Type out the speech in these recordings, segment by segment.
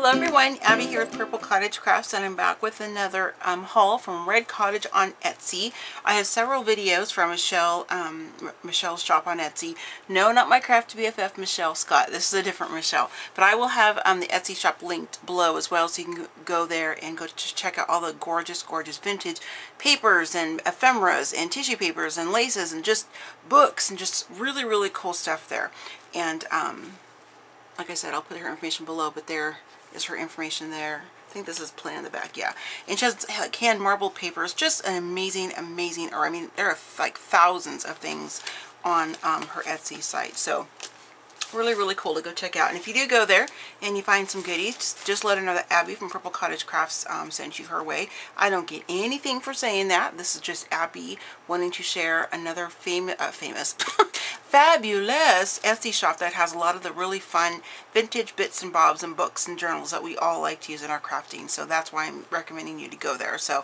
Hello everyone, Abby here with Purple Cottage Crafts, and I'm back with another haul from Red Cottage on Etsy. I have several videos from Michele, Michelle's shop on Etsy. No, not my crafty BFF Michele Scott. This is a different Michele. But I will have the Etsy shop linked below as well, so you can go there and go to check out all the gorgeous, gorgeous vintage papers and ephemeras and tissue papers and laces and just books and just really, really cool stuff there. And like I said, I'll put her information below, but there is her information there. I think this is plain in the back, yeah. And she has like hand marbled papers, just an amazing, amazing, or I mean, there are like thousands of things on her Etsy site. So really, really cool to go check out. And if you do go there and you find some goodies, just let her know that Abby from Purple Cottage Crafts sent you her way. I don't get anything for saying that. This is just Abby wanting to share another famous fabulous Etsy shop that has a lot of the really fun vintage bits and bobs and books and journals that we all like to use in our crafting. So that's why I'm recommending you to go there. So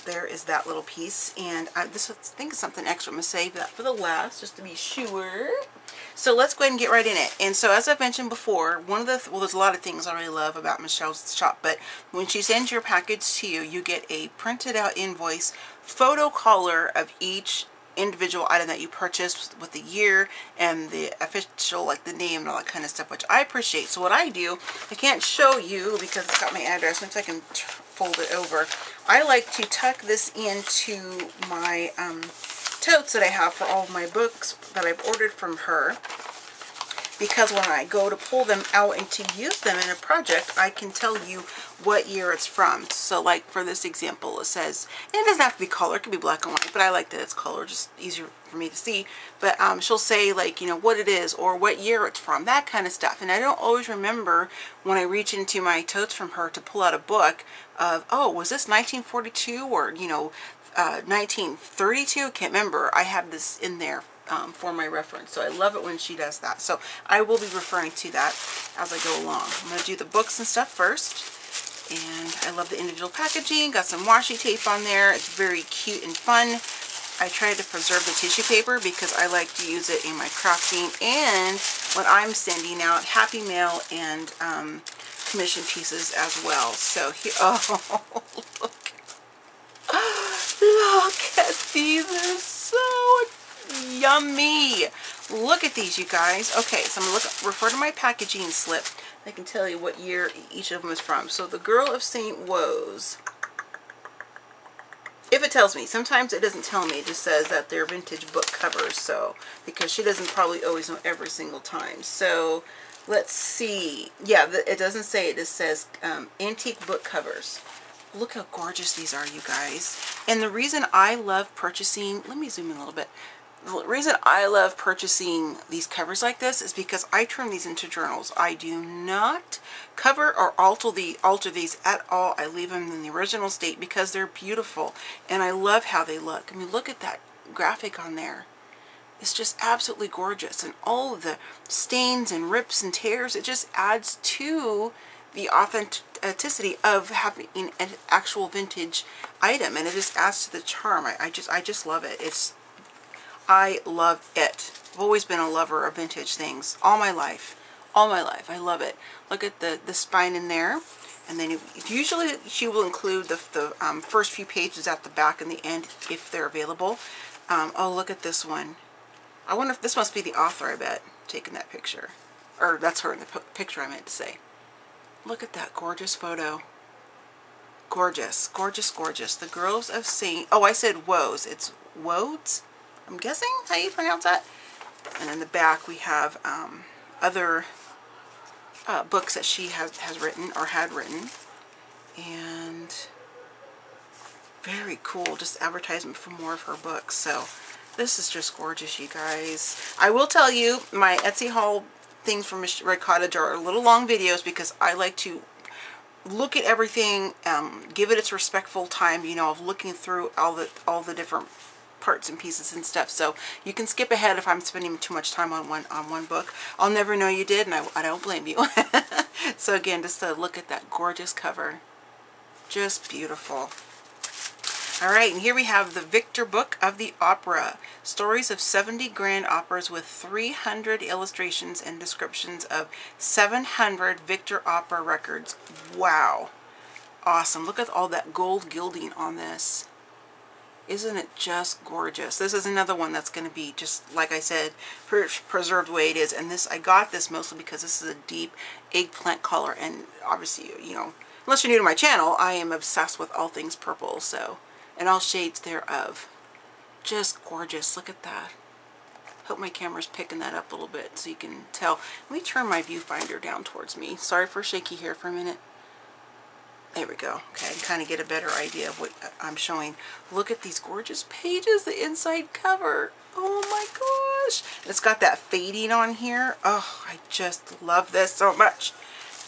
there is that little piece. And this I think is something extra. I'm going to save that for the last just to be sure. So let's go ahead and get right in it. And so as I've mentioned before, one of the, well, there's a lot of things I really love about Michelle's shop, but when she sends your package to you, you get a printed out invoice, photo collar of each individual item that you purchased with the year and the official, like the name and all that kind of stuff, which I appreciate. So what I do, I can't show you because it's got my address. Maybe I can fold it over. I like to tuck this into my totes that I have for all of my books that I've ordered from her, because when I go to pull them out and to use them in a project, I can tell you what year it's from. So like for this example, it says, and it doesn't have to be color, it can be black and white, but I like that it's color, just easier for me to see. But she'll say, like, you know, what it is or what year it's from, that kind of stuff. And I don't always remember when I reach into my totes from her to pull out a book of, oh, was this 1942 or, you know, 1932? Can't remember. I have this in there for my reference. So I love it when she does that. So I will be referring to that as I go along. I'm going to do the books and stuff first. And I love the individual packaging. Got some washi tape on there. It's very cute and fun. I try to preserve the tissue paper because I like to use it in my crafting and when I'm sending out Happy Mail and commission pieces as well. So here, oh, look at these. They're so yummy. Look at these, you guys. Okay, so I'm going to refer to my packaging slip. I can tell you what year each of them is from. So the Girl of St. Woes. If it tells me. Sometimes it doesn't tell me. It just says that they're vintage book covers. So, because she doesn't probably always know every single time. So, let's see. Yeah, it doesn't say it. It says antique book covers. Look how gorgeous these are, you guys. And the reason I love purchasing, let me zoom in a little bit. The reason I love purchasing these covers like this is because I turn these into journals. I do not cover or alter these at all. I leave them in the original state because they're beautiful. And I love how they look. I mean, look at that graphic on there. It's just absolutely gorgeous. And all of the stains and rips and tears, it just adds to the authenticity of having an actual vintage item, and it just adds to the charm. I just love it. I love it. I've always been a lover of vintage things all my life. I love it. Look at the spine in there, and then usually she will include the first few pages at the back and the end if they're available. Oh, look at this one. I wonder if this must be the author, I bet, taking that picture, or that's her in the picture, I meant to say. Look at that gorgeous photo. Gorgeous, gorgeous, gorgeous. The Girls of St. Oh, I said Woes. It's Wodes, I'm guessing how you pronounce that. And in the back we have other books that she has written or had written. And very cool. Just advertisement for more of her books. So this is just gorgeous, you guys. I will tell you, my Etsy haul things from Red Cottage are little long videos because I like to look at everything, give it its respectful time, you know, of looking through all the different parts and pieces and stuff. So you can skip ahead if I'm spending too much time on one book. I'll never know you did, and I don't blame you. So again, just to look at that gorgeous cover, just beautiful. All right, and here we have the Victor Book of the Opera. Stories of 70 grand operas with 300 illustrations and descriptions of 700 Victor opera records. Wow. Awesome. Look at all that gold gilding on this. Isn't it just gorgeous? This is another one that's going to be just, like I said, preserved the way it is. And this, I got this mostly because this is a deep eggplant color. And obviously, you know, unless you're new to my channel, I am obsessed with all things purple. So, and all shades thereof. Just gorgeous. Look at that. Hope my camera's picking that up a little bit so you can tell. Let me turn my viewfinder down towards me. Sorry for shaky hair for a minute. There we go. Okay, I can kind of get a better idea of what I'm showing. Look at these gorgeous pages, the inside cover. Oh my gosh. It's got that fading on here. Oh, I just love this so much.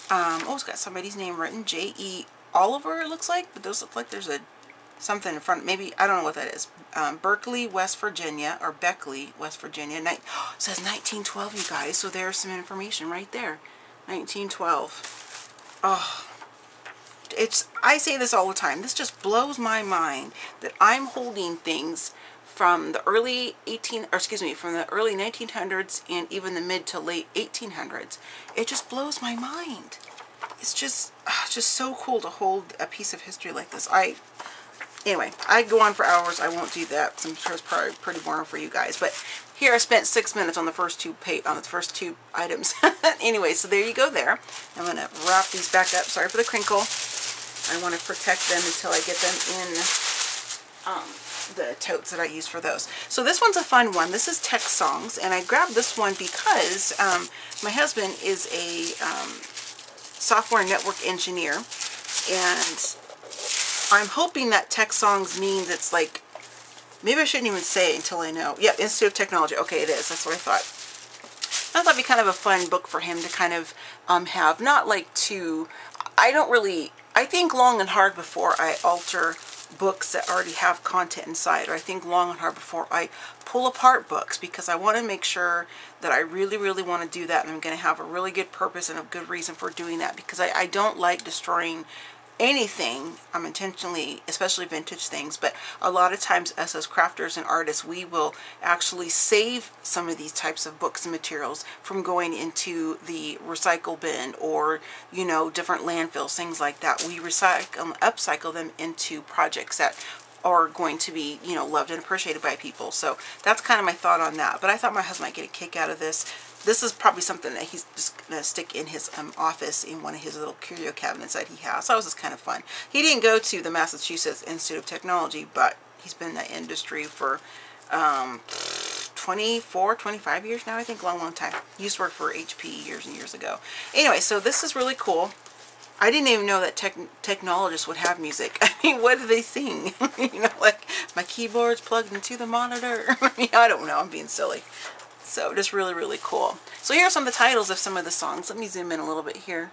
Oh, it's got somebody's name written, J.E. Oliver, it looks like. But those look like there's a something in front. Maybe, I don't know what that is. Berkeley, West Virginia, or Beckley, West Virginia. It says 1912, you guys. So there's some information right there. 1912. Oh. I say this all the time. This just blows my mind that I'm holding things from the early from the early 1900s and even the mid to late 1800s. It just blows my mind. It's just so cool to hold a piece of history like this. Anyway, I go on for hours. I won't do that. I'm sure it's probably pretty boring for you guys. But here I spent 6 minutes on the first two items. Anyway, so there you go there. I'm going to wrap these back up. Sorry for the crinkle. I want to protect them until I get them in the totes that I use for those. So this one's a fun one. This is Tech Songs, and I grabbed this one because my husband is a software network engineer, and I'm hoping that Tech Songs means it's like, maybe I shouldn't even say it until I know. Yep, Institute of Technology. Okay, it is. That's what I thought. I thought it'd be kind of a fun book for him to kind of have, not like to, I think long and hard before I alter books that already have content inside, or I think long and hard before I pull apart books, because I want to make sure that I really, really want to do that, and I'm going to have a really good purpose and a good reason for doing that, because I don't like destroying anything. I'm intentionally, especially vintage things, but a lot of times us as crafters and artists, we will actually save some of these types of books and materials from going into the recycle bin, or, you know, different landfills, things like that. We upcycle them into projects that are going to be, you know, loved and appreciated by people. So that's kind of my thought on that. But I thought my husband might get a kick out of this. This is probably something that he's just going to stick in his office in one of his little curio cabinets that he has. So that was just kind of fun. He didn't go to the Massachusetts Institute of Technology, but he's been in that industry for 24, 25 years now, I think. Long, long time. He used to work for HP years and years ago. Anyway, so this is really cool. I didn't even know that technologists would have music. I mean, what do they sing? You know, like, my keyboard's plugged into the monitor. I mean, I don't know. I'm being silly. So just really, really cool. So here are some of the titles of some of the songs. Let me zoom in a little bit here.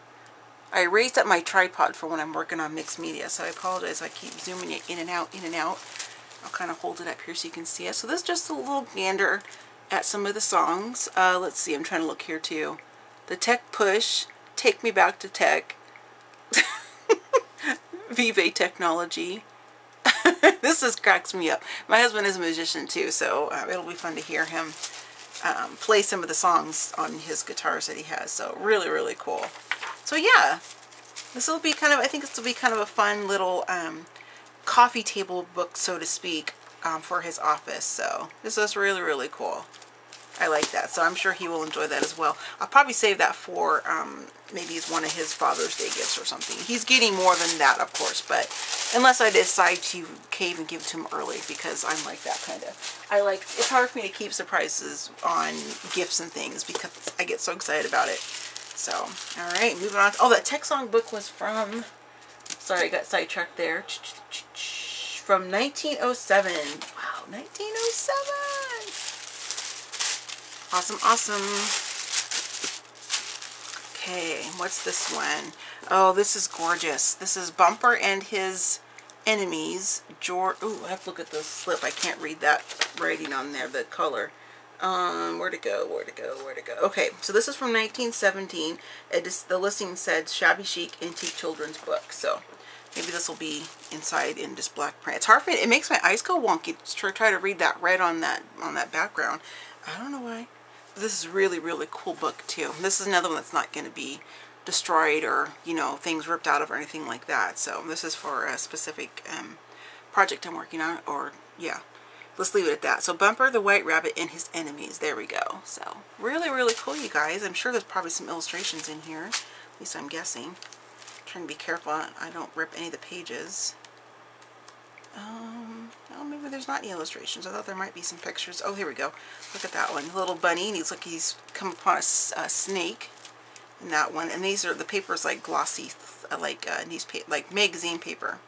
I raised up my tripod for when I'm working on mixed media, so I apologize. I keep zooming it in and out, in and out. I'll kind of hold it up here so you can see it. So this is just a little gander at some of the songs. Let's see, I'm trying to look here too. The Tech Push, Take Me Back to Tech, Vive Technology. This cracks me up. My husband is a musician too, so it'll be fun to hear him play some of the songs on his guitars that he has. So really, really cool. So yeah, this will be kind of, I think this will be kind of a fun little coffee table book, so to speak, for his office. So this is really, really cool. I like that. So I'm sure he will enjoy that as well. I'll probably save that for maybe it's one of his Father's Day gifts or something. He's getting more than that, of course, but unless I decide to cave and give it to him early, because I'm like that kind of. It's hard for me to keep surprises on gifts and things because I get so excited about it. So, all right, moving on. Oh, that Tech Song book was from, sorry, I got sidetracked there. From 1907. Wow, 1907. Awesome, awesome. Okay, what's this one? Oh, this is gorgeous. This is Bumper and His Enemies. George. Ooh, I have to look at the slip. I can't read that writing on there, the color. Where'd it go? Where'd it go? Where'd it go? Okay, so this is from 1917. The listing said Shabby Chic Antique Children's Book. So Maybe this will be inside in just black print. It's hard for me. It makes my eyes go wonky to try to read that red on that background. I don't know why. But this is really, really cool book too. This is another one that's not going to be destroyed or, you know, things ripped out of or anything like that. So this is for a specific project I'm working on. Or yeah, let's leave it at that. So Bumper the White Rabbit and His Enemies. There we go. So really, really cool, you guys. I'm sure there's probably some illustrations in here. At least I'm guessing. Trying to be careful I don't rip any of the pages. Oh, maybe there's not any illustrations. I thought there might be some pictures. Oh, here we go. Look at that one. The little bunny, and he's like he's come upon a snake in that one. And these are the papers like glossy, like like magazine paper.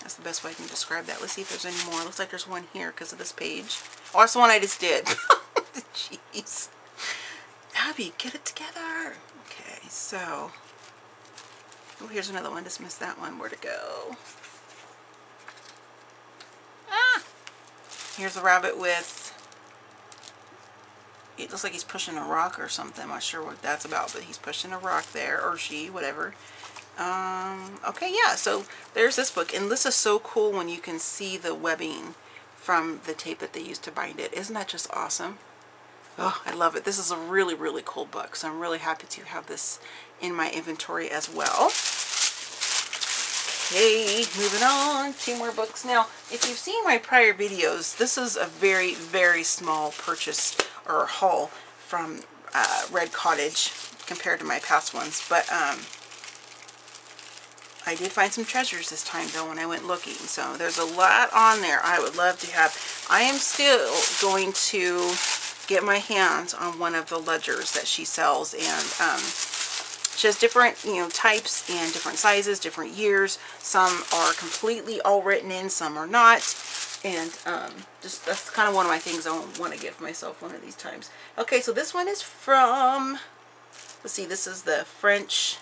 That's the best way I can describe that. Let's see if there's any more. Looks like there's one here because of this page. Oh, that's the one I just did. Jeez. Abby, get it together. Okay, so. Oh, here's another one. Just missed that one. Where'd it go? Ah! Here's a rabbit with... It looks like he's pushing a rock or something. I'm not sure what that's about, but he's pushing a rock there. Or she, whatever. Okay, yeah. So there's this book. And this is so cool when you can see the webbing from the tape that they used to bind it. Isn't that just awesome? Oh, I love it. This is a really, really cool book. So I'm really happy to have this in my inventory as well. Okay, moving on. 2 more books. Now, if you've seen my prior videos, this is a very, very small purchase or haul from Red Cottage compared to my past ones. But I did find some treasures this time, though, when I went looking. So there's a lot on there I would love to have. I am still going to get my hands on one of the ledgers that she sells, and she has different, you know, types and different sizes, different years. Some are completely all written in, some are not, and just that's kind of one of my things I want to give myself one of these times. Okay, so this one is from, let's see, this is the French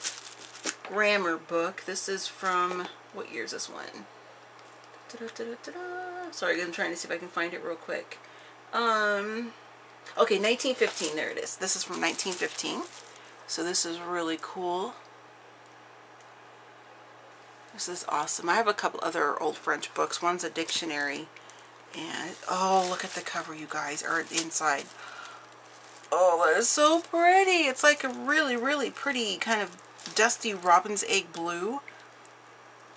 grammar book. This is from, what year is this one? Sorry, I'm trying to see if I can find it real quick. Okay, 1915, there it is. This is from 1915. So this is really cool. This is awesome. I have a couple other old French books. One's a dictionary. And, oh, look at the cover, you guys, or the inside. Oh, that is so pretty. It's like a really, really pretty kind of dusty robin's egg blue.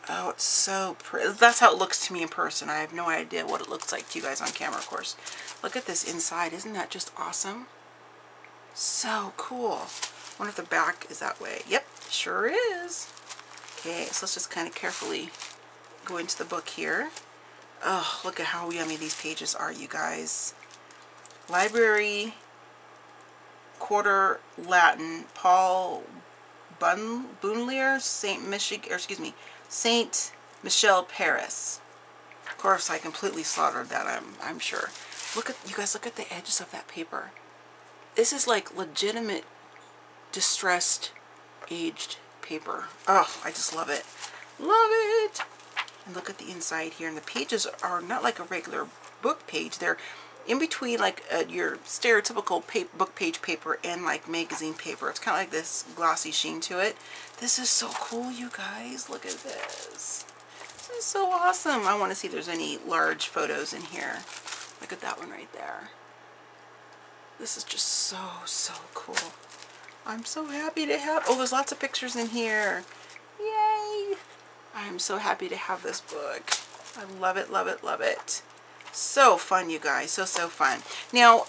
Oh, it's so pretty. That's how it looks to me in person. I have no idea what it looks like to you guys on camera, of course. Look at this inside. Isn't that just awesome? So cool. I wonder if the back is that way. Yep, sure is. Okay, so let's just kind of carefully go into the book here. Oh, look at how yummy these pages are, you guys. Library, Quarter Latin, Paul Bunlier, Saint Michele, Paris. Of course, I completely slaughtered that, I'm sure. Look at, you guys, look at the edges of that paper. This is like legitimate, distressed, aged paper. Oh, I just love it. Love it! And look at the inside here. And the pages are not like a regular book page. They're in between like your stereotypical book page paper and like magazine paper. It's kind of like this glossy sheen to it. This is so cool, you guys. Look at this. This is so awesome. I want to see if there's any large photos in here. Look at that one right there. This is just so, so cool. I'm so happy to have... Oh, there's lots of pictures in here. Yay! I am so happy to have this book. I love it, love it, love it. So fun, you guys. So, so fun. Now,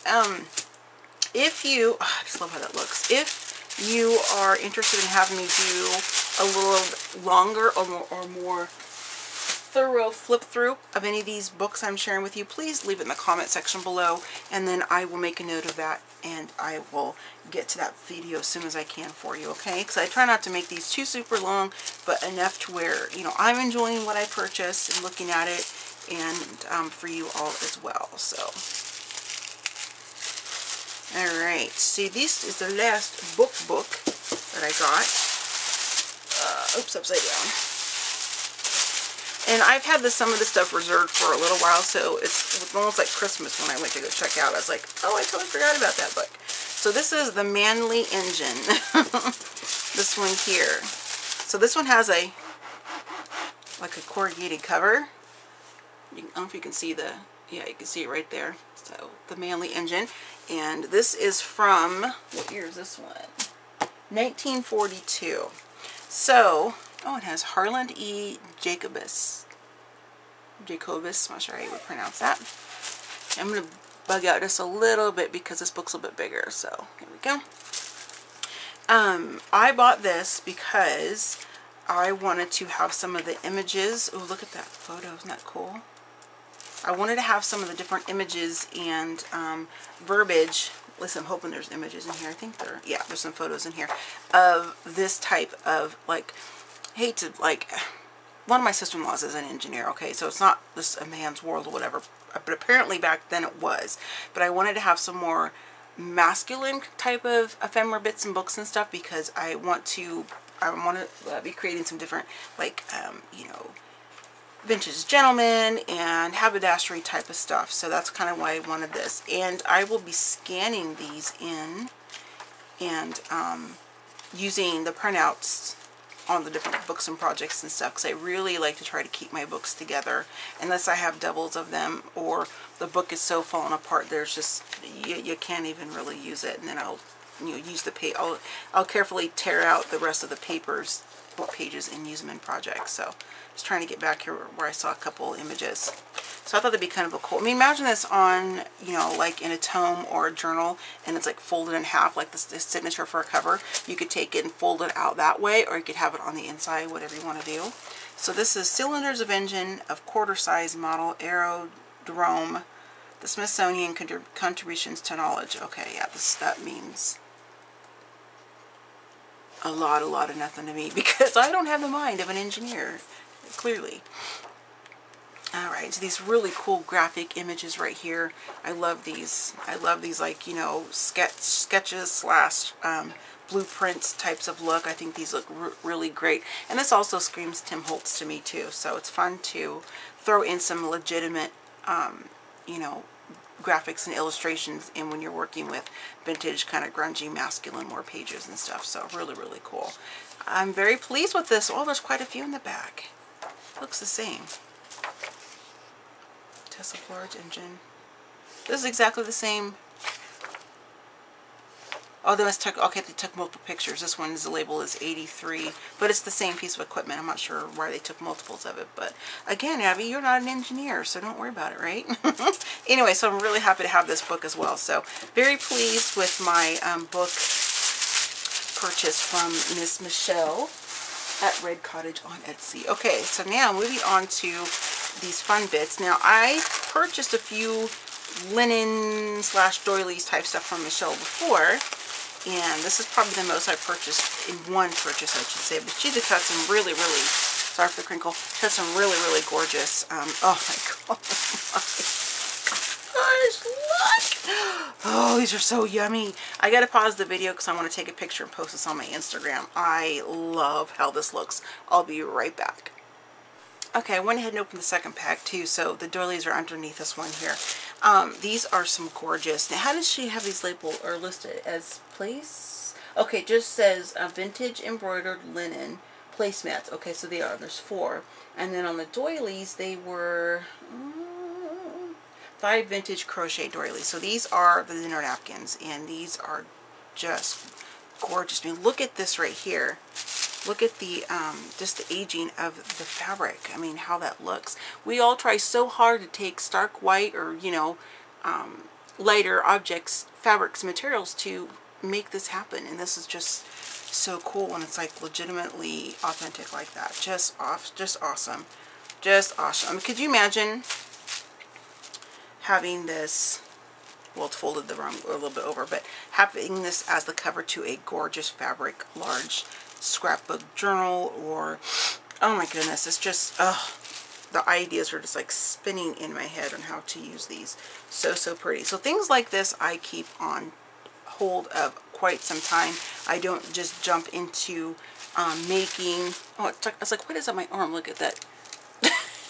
if you... Oh, I just love how that looks. If you are interested in having me do a little longer or more thorough flip through of any of these books I'm sharing with you, please leave it in the comment section below, and then I will make a note of that and I will get to that video as soon as I can for you, okay? Because I try not to make these too super long, but enough to where, you know, I'm enjoying what I purchased and looking at it, and for you all as well. So, alright, see, this is the last book that I got. Oops, upside down. And I've had some of this stuff reserved for a little while, so it was almost like Christmas when I went to go check out. I was like, oh, I totally forgot about that book. So this is The Manly Engine. This one here. So this one has a like a corrugated cover. I don't know if you can see the, yeah, you can see it right there. So the Manly engine. And this is from, what year is this one? 1942. So, oh, it has Harland E. Jacobus. I'm not sure how you would pronounce that. I'm going to bug out just a little bit because this book's a little bit bigger. So, here we go. I bought this because I wanted to have some of the images. Oh, look at that photo. Isn't that cool? I wanted to have some of the different images and verbiage. Listen, I'm hoping there's images in here. I think there, yeah, there's some photos in here of this type of, like, hate to, like, one of my sister-in-laws is an engineer, okay, so it's not just a man's world or whatever, but apparently back then it was. But I wanted to have some more masculine type of ephemera bits and books and stuff because I want to be creating some different, like, you know, vintage gentleman and haberdashery type of stuff. So that's kind of why I wanted this. And I will be scanning these in and using the printouts on the different books and projects and stuff, because I really like to try to keep my books together unless I have doubles of them or the book is so fallen apart there's just you can't even really use it. And then I'll, you know, use the I'll carefully tear out the rest of the book pages and use them in projects. So just trying to get back here where I saw a couple images. So I thought that'd be kind of a cool, I mean, imagine this on, you know, like in a tome or a journal, and it's like folded in half, like this signature for a cover. You could take it and fold it out that way, or you could have it on the inside, whatever you want to do. So this is Cylinders of Engine of Quarter Size Model Aerodrome, the Smithsonian Contributions to Knowledge. Okay, yeah, that means a lot of nothing to me because I don't have the mind of an engineer, clearly. Alright, so these really cool graphic images right here. I love these. I love these, like, you know, sketches slash blueprints types of look. I think these look really great. And this also screams Tim Holtz to me too. So it's fun to throw in some legitimate, you know, graphics and illustrations in when you're working with vintage, kind of grungy, masculine, more pages and stuff. So really cool. I'm very pleased with this. Oh, there's quite a few in the back. Looks the same. Tesla large engine. This is exactly the same. Oh, they must took, okay, they took multiple pictures. This one is the label is 83, but it's the same piece of equipment. I'm not sure why they took multiples of it, but again, Abby, you're not an engineer, so don't worry about it, right? Anyway, so I'm really happy to have this book as well. So very pleased with my book purchase from Miss Michele at Red Cottage on Etsy. Okay, so now moving on to these fun bits. Now I purchased a few linen slash doilies type stuff from Michele before, and this is probably the most I purchased in one purchase, I should say. But she just had some really, sorry for the crinkle, she had some really gorgeous, oh my gosh, look! Oh, these are so yummy. I gotta pause the video because I want to take a picture and post this on my Instagram. I love how this looks. I'll be right back. Okay, I went ahead and opened the second pack too, so the doilies are underneath this one here. These are some gorgeous. Now, how does she have these labeled or listed as place? Okay, it just says vintage embroidered linen placemats. Okay, so they are. There's 4. And then on the doilies, they were 5 vintage crochet doilies. So these are the dinner napkins, and these are just gorgeous. I mean, look at this right here. Look at the, just the aging of the fabric. I mean, how that looks. We all try so hard to take stark white or, you know, lighter objects, fabrics, materials to make this happen. And this is just so cool when it's like legitimately authentic like that. Just awesome. Just awesome. I mean, could you imagine having this, well, it's folded the wrong, a little bit over, but having this as the cover to a gorgeous fabric, large scrapbook journal, or, oh my goodness, it's just, the ideas are just like spinning in my head on how to use these. So pretty. So things like this I keep on hold of quite some time. I don't just jump into making, oh, it's like, what is on my arm? Look at that.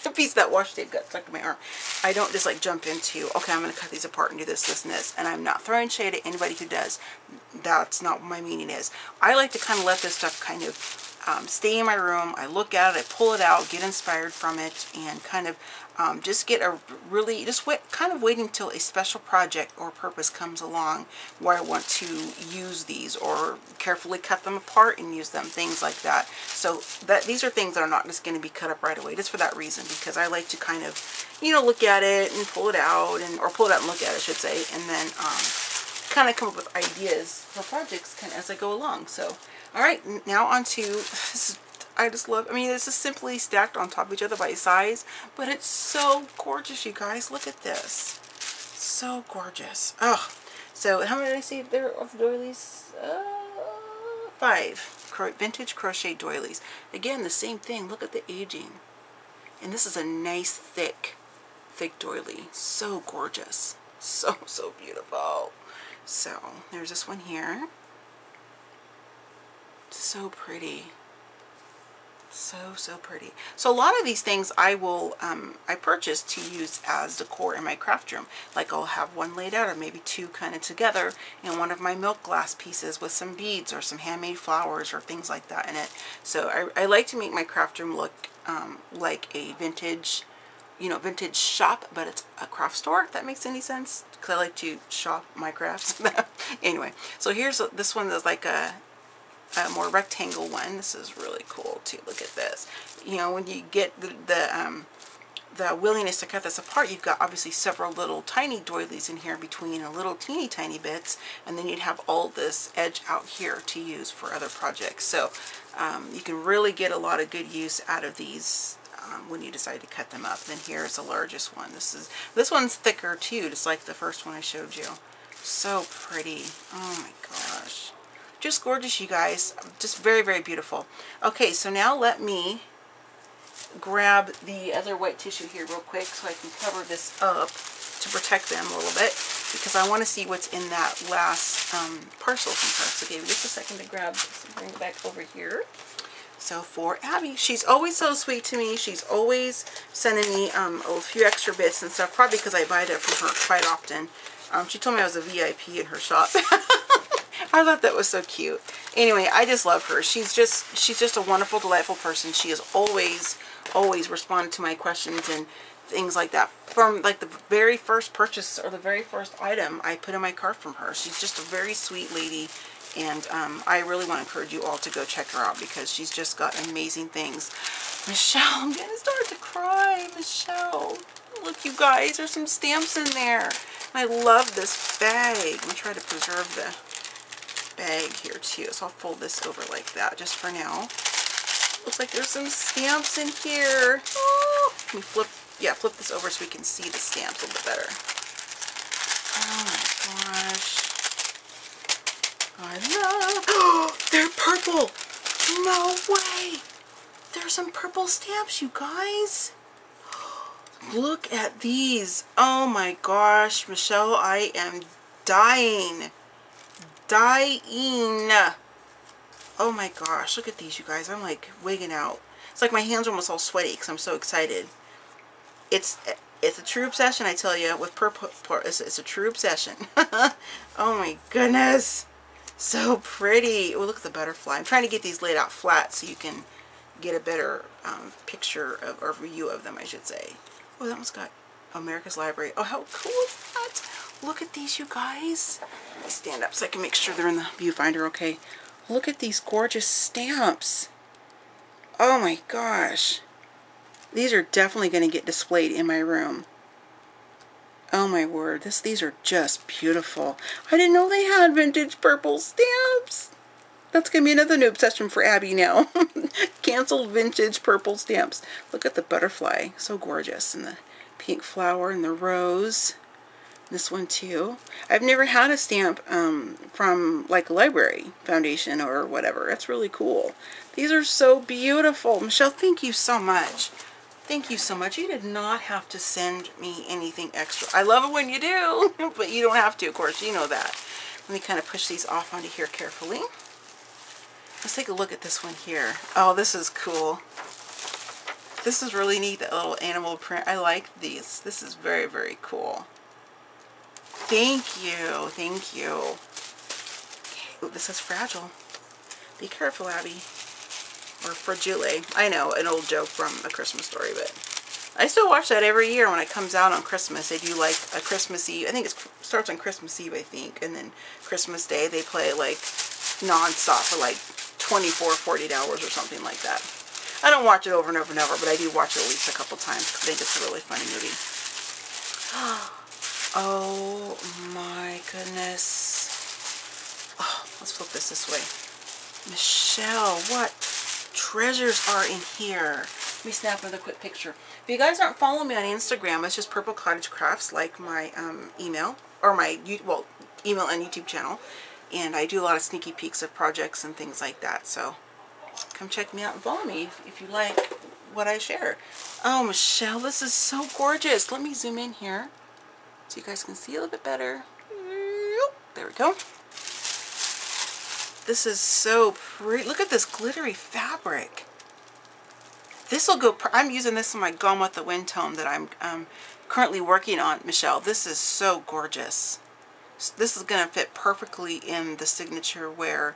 A piece of that washi tape got stuck in my arm. I don't just like jump into, okay, I'm going to cut these apart and do this, and this. And I'm not throwing shade at anybody who does. That's not what my meaning is. I like to kind of let this stuff kind of stay in my room. I look at it, I pull it out, get inspired from it, and kind of just get a really, just kind of waiting until a special project or purpose comes along where I want to use these, or carefully cut them apart and use them, things like that. So these are things that are not just going to be cut up right away, just for that reason, because I like to kind of, you know, look at it and pull it out, or pull it out and look at it, I should say, and then kind of come up with ideas for projects kind of as I go along. So, all right, now on to this. I just love, I mean, this is simply stacked on top of each other by size, but it's so gorgeous, you guys. Look at this. So gorgeous. Oh, so how many did I say there of the doilies? 5 vintage crochet doilies. Again, the same thing. Look at the aging. And this is a nice thick doily. So gorgeous. So beautiful. So there's this one here. So pretty. So pretty. So a lot of these things I will I purchase to use as decor in my craft room. Like I'll have one laid out, or maybe two kind of together, in one of my milk glass pieces with some beads or some handmade flowers or things like that in it. So I like to make my craft room look like a vintage, you know, vintage shop, but it's a craft store, if that makes any sense, because I like to shop my crafts. Anyway, so here's this one that's like a more rectangle one. This is really cool too. Look at this. You know, when you get the willingness to cut this apart, you've got obviously several little tiny doilies in here between, a little teeny tiny bits, and then you'd have all this edge out here to use for other projects. So you can really get a lot of good use out of these when you decide to cut them up. Then here's the largest one. This one's thicker too, just like the first one I showed you. So pretty. Oh my gosh. Just gorgeous, you guys. Just very beautiful. Okay, so now let me grab the other white tissue here real quick so I can cover this up to protect them a little bit, because I want to see what's in that last parcel from her. So give me just a second to grab this and bring it back over here. So for Abby, she's always so sweet to me. She's always sending me a few extra bits and stuff, probably because I buy that from her quite often. She told me I was a VIP in her shop. I thought that was so cute. Anyway, I just love her. She's just a wonderful, delightful person. She has always responded to my questions and things like that. From like the very first purchase or the very first item I put in my cart from her. She's just a very sweet lady, and I really want to encourage you all to go check her out, because she's just got amazing things. Michelle, I'm going to start to cry. Michelle, look, you guys, there's some stamps in there. I love this bag. Let me try to preserve the bag here too, so I'll fold this over like that just for now. Looks like there's some stamps in here. Oh, let me flip this over so we can see the stamps a little bit better. Oh my gosh, I love, oh, they're purple. No way, there's some purple stamps, you guys. Look at these. Oh my gosh, Michelle, I am dying. Oh my gosh, look at these, you guys. I'm like wigging out. It's like my hands are almost all sweaty because I'm so excited. It's a true obsession, I tell you, with purple. It's a true obsession. Oh my goodness, so pretty. Oh, look at the butterfly. I'm trying to get these laid out flat so you can get a better picture of, or view of them, I should say. Oh, that one's got America's Library. Oh, how cool is that? Look at these, you guys. Let me stand up so I can make sure they're in the viewfinder okay. Look at these gorgeous stamps. Oh my gosh. These are definitely going to get displayed in my room. Oh my word. These are just beautiful. I didn't know they had vintage purple stamps. That's going to be another new obsession for Abby now. Canceled vintage purple stamps. Look at the butterfly. So gorgeous. And the pink flower and the rose. This one too. I've never had a stamp from like a library foundation or whatever. That's really cool. These are so beautiful. Michelle, thank you so much. Thank you so much. You did not have to send me anything extra. I love it when you do, but you don't have to, of course. You know that. Let me kind of push these off onto here carefully. Let's take a look at this one here. Oh, this is cool. This is really neat, that little animal print. I like these. This is very cool. Thank you. Thank you. Okay. Ooh, this is fragile. Be careful, Abby. or fragile. I know, an old joke from A Christmas Story, but I still watch that every year when it comes out on Christmas. They do like a Christmas Eve. I think it starts on Christmas Eve, I think. And then Christmas Day, they play it like non-stop for like 24, 48 hours or something like that. I don't watch it over and over and over, but I do watch it at least a couple times because I think it's a really funny movie. Oh my goodness. Oh, let's flip this way. Michele, what treasures are in here? Let me snap another quick picture. If you guys aren't following me on Instagram, it's just Purple Cottage Crafts, like my email, or my, well, email and YouTube channel. And I do a lot of sneaky peeks of projects and things like that. So come check me out and follow me if you like what I share. Oh, Michele, this is so gorgeous. Let me zoom in here so you guys can see a little bit better. There we go. This is so pretty. Look at this glittery fabric. This will go, I'm using this in my Gone with the Wind tome that I'm currently working on, Michele. This is so gorgeous. This is going to fit perfectly in the signature where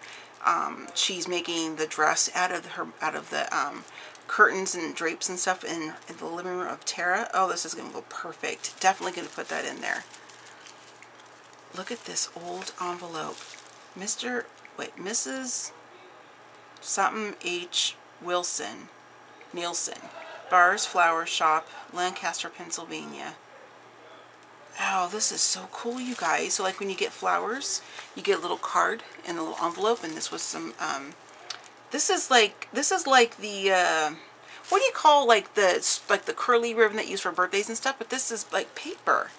she's making the dress out of the curtains and drapes and stuff in the living room of Tara. Oh, this is going to go perfect. Definitely going to put that in there. Look at this old envelope. Mrs. something H. Nielsen. Bars Flower Shop, Lancaster, Pennsylvania. Oh, this is so cool, you guys. So like when you get flowers, you get a little card and a little envelope, and this was some this is like the what do you call like the curly ribbon that you use for birthdays and stuff, but this is like paper.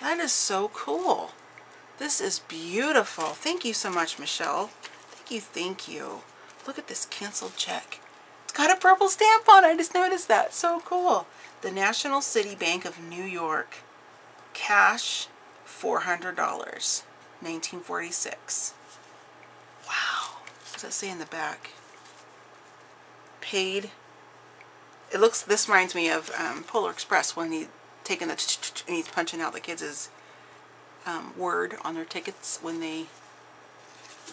That is so cool. This is beautiful. Thank you so much, Michele. Thank you. Look at this canceled check. It's got a purple stamp on it. I just noticed that. So cool. The National City Bank of New York. Cash, $400. 1946. Wow. What does that say in the back? Paid. It looks, this reminds me of Polar Express when he's taking the and he's punching out the kids' word on their tickets when they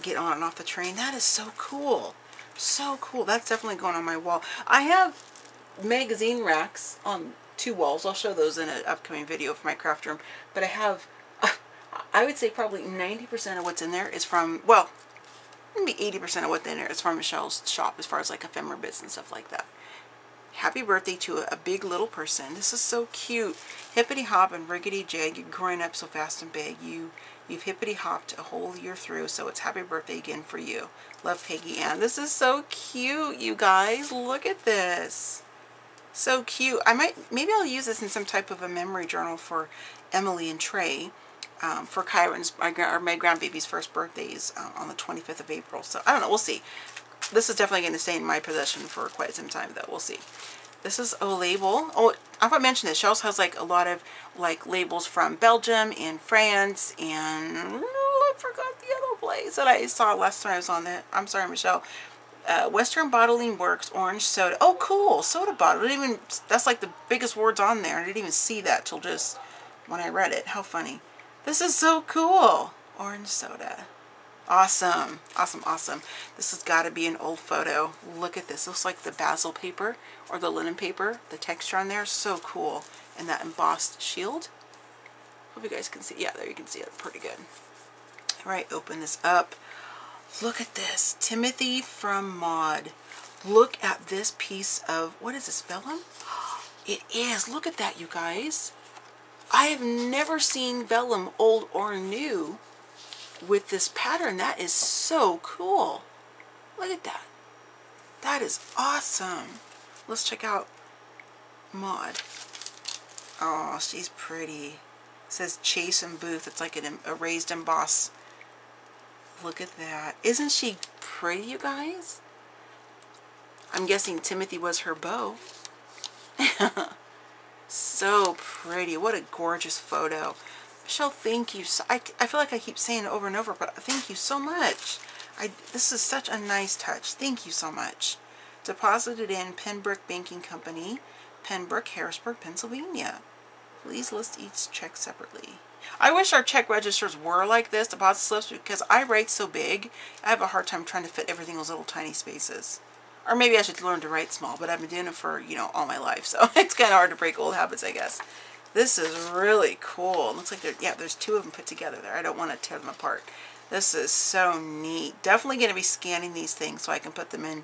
get on and off the train. That is so cool. So cool. That's definitely going on my wall. I have magazine racks on 2 walls. I'll show those in an upcoming video for my craft room. But I have, I would say probably 90% of what's in there is from, well, maybe 80% of what's in there is from Michele's shop as far as like ephemera bits and stuff like that. Happy birthday to a big little person. This is so cute. Hippity hop and riggedy jag. You're growing up so fast and big. You've hippity hopped a whole year through, so it's happy birthday again for you. Love, Peggy Ann. This is so cute, you guys. Look at this. So cute. Maybe I'll use this in some type of a memory journal for Emily and Trey, for Kyron's, my grandbaby's first birthdays on the 25th of April. So I don't know. We'll see. This is definitely going to stay in my possession for quite some time, though. We'll see. This is a label. Oh, I thought I mentioned this. She also has like a lot of like labels from Belgium and France and I forgot the other place that I saw last time I was on that. I'm sorry, Michele. Western Bottling Works orange soda. Oh, cool. Soda bottle. That's like the biggest words on there. I didn't even see that till just when I read it. How funny. This is so cool. Orange soda. Awesome. Awesome, awesome. This has got to be an old photo. Look at this. It looks like the basil paper or the linen paper. The texture on there is so cool. And that embossed shield. Hope you guys can see. Yeah, there you can see it pretty good. All right, open this up. Look at this. Timothy from Maud. Look at this piece of, what is this, vellum? It is. Look at that, you guys. I have never seen vellum, old or new, with this pattern. That is so cool. Look at that. That is awesome. Let's check out Maud. Oh, she's pretty. It says Chase and Booth. It's like a raised emboss. Look at that. Isn't she pretty, you guys? I'm guessing Timothy was her beau. So pretty. What a gorgeous photo. Michele, thank you. I feel like I keep saying it over and over, but thank you so much. This is such a nice touch. Thank you so much. Deposited in Pembroke Banking Company, Pembroke, Harrisburg, Pennsylvania. Please list each check separately. I wish our check registers were like this, deposit slips, because I write so big, I have a hard time trying to fit everything in those little tiny spaces. Or maybe I should learn to write small, but I've been doing it for, you know, all my life. So it's kind of hard to break old habits, I guess. This is really cool. It looks like yeah, there's two of them put together there. I don't want to tear them apart. This is so neat. Definitely going to be scanning these things so I can put them in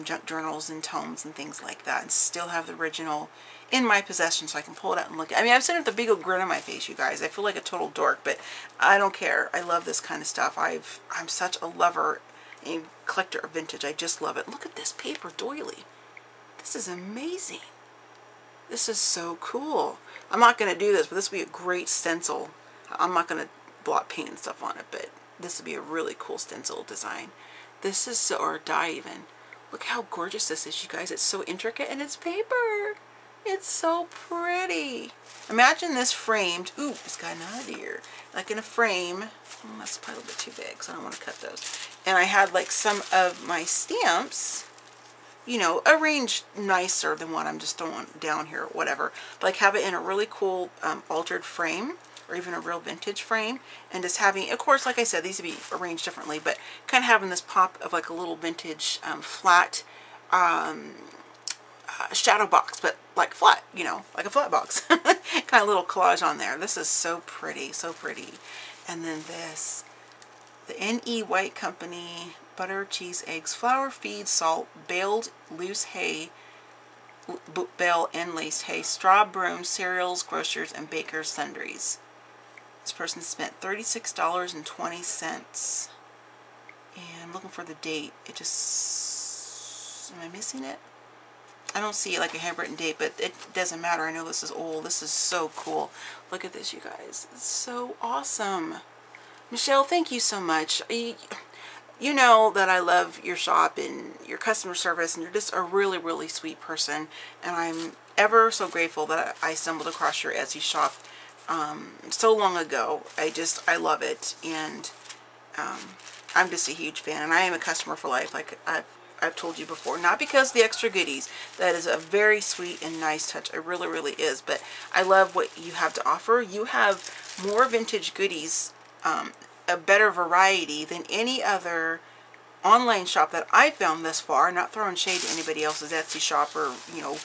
junk journals and tomes and things like that, and still have the original in my possession so I can pull it out and look at it. I mean, I'm sitting with a big old grin on my face, you guys. I feel like a total dork, but I don't care. I love this kind of stuff. I'm such a lover and collector of vintage. I just love it. Look at this paper doily. This is amazing. This is so cool. I'm not going to do this, but this would be a great stencil. I'm not going to blot paint and stuff on it, but this would be a really cool stencil design. This is so, or die even. Look how gorgeous this is, you guys. It's so intricate and it's paper. It's so pretty. Imagine this framed. Ooh, it's got an idea. Like in a frame. Oh, that's probably a little bit too big, so I don't want to cut those. And I had like some of my stamps, you know, arranged nicer than what I'm just throwing down here or whatever. But like have it in a really cool altered frame, or even a real vintage frame, and just having, of course, like I said, these would be arranged differently, but kind of having this pop of like a little vintage flat shadow box, but like flat, you know, like a flat box. Kind of little collage on there. This is so pretty, so pretty. And then this, the N.E. White Company, butter, cheese, eggs, flour, feed, salt, baled loose hay, bale and laced hay, straw brooms, cereals, grocers, and bakers' sundries. This person spent $36.20. And looking for the date. It just, am I missing it? I don't see like a handwritten date, but it doesn't matter. I know this is old. This is so cool. Look at this, you guys. It's so awesome. Michelle, thank you so much. You know that I love your shop and your customer service, and you're just a really, really sweet person. And I'm ever so grateful that I stumbled across your Etsy shop so long ago. I love it. And I'm just a huge fan. And I am a customer for life, like I've told you before, not because of the extra goodies. That is a very sweet and nice touch. It really, really is. But I love what you have to offer. You have more vintage goodies, a better variety than any other online shop that I've found thus far. Not throwing shade to anybody else's Etsy shop or, you know,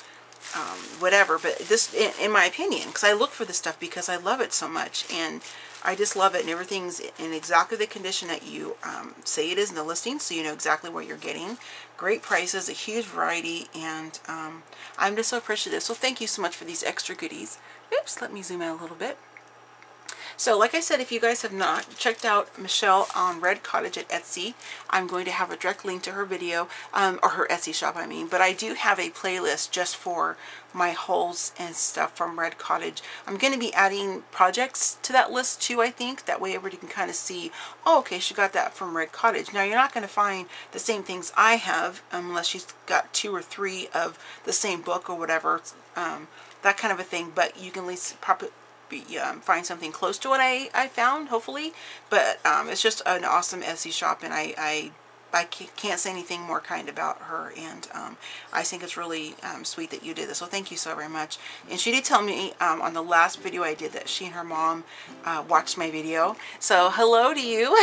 whatever. But this, in my opinion, because I look for this stuff because I love it so much. And I just love it, and everything's in exactly the condition that you say it is in the listing, so you know exactly what you're getting. Great prices, a huge variety, and I'm just so appreciative. So thank you so much for these extra goodies. Oops, let me zoom out a little bit. So like I said, if you guys have not checked out Michele on Red Cottage at Etsy, I'm going to have a direct link to her video, or her Etsy shop, I mean. But I do have a playlist just for my hauls and stuff from Red Cottage. I'm going to be adding projects to that list too, I think. That way everybody can kind of see, oh, okay, she got that from Red Cottage. Now, you're not going to find the same things I have unless she's got 2 or 3 of the same book or whatever, that kind of a thing. But you can at least probably find something close to what I found, hopefully. But it's just an awesome Etsy shop, and I can't say anything more kind about her, and I think it's really sweet that you did this, so thank you so very much. And she did tell me on the last video I did that she and her mom watched my video, so hello to you.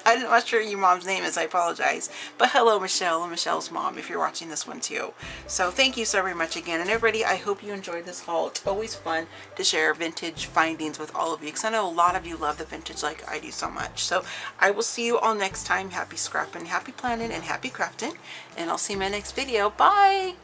I'm not sure your mom's name is, I apologize, but hello Michele and Michelle's mom if you're watching this one too. So thank you so very much again, and everybody, I hope you enjoyed this haul. It's always fun to share vintage findings with all of you, because I know a lot of you love the vintage like I do so much. So I will see you all next time. Happy scrapping, happy planning, and happy crafting, and I'll see you in my next video. Bye!